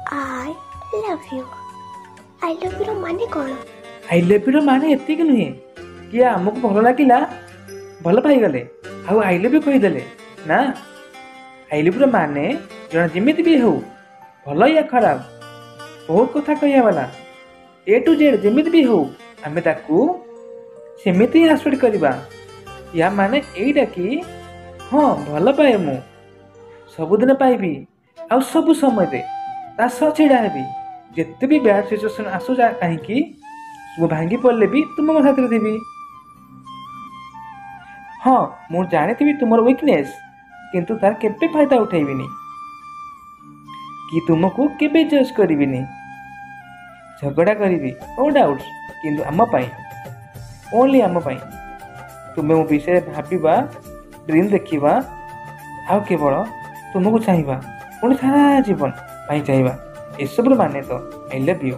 I love you. I love you माने कौन? I love you माने एतिक नुहे कि आमको भल लगिला भल पाईगले आउ आई लव यू कहीदेले ना। आई लव यू माने जन जमित भी हो भल या खराब बहुत कथा कहिया वाला ए टू जेड जमित भी हो आमे ताकू सेमिति एक्सपेक्ट करबा। या माने एइटा कि हाँ भल पाए मु सबुदिन पाइबी आउ सब समय दे ता सह छिड़ा हेबी जिते भी बैड सिचुएशन आसु जा कहीं वो भांगी पड़े भी तुम मो साथ थी। हाँ मु जानी तुम वीकनेस किंतु तार केबे फायदा उठेबिनी कि तुमको केबे जज करिबिनी। झगड़ा करी नो डाउट किंतु आम पाई ओनली आम पाई तुम मो विषय भाबा ड्रीम देखा आउ केवल तुमको चाहिए पुणी सारा जीवन चाहिए एसबू माने तो आई लव यू।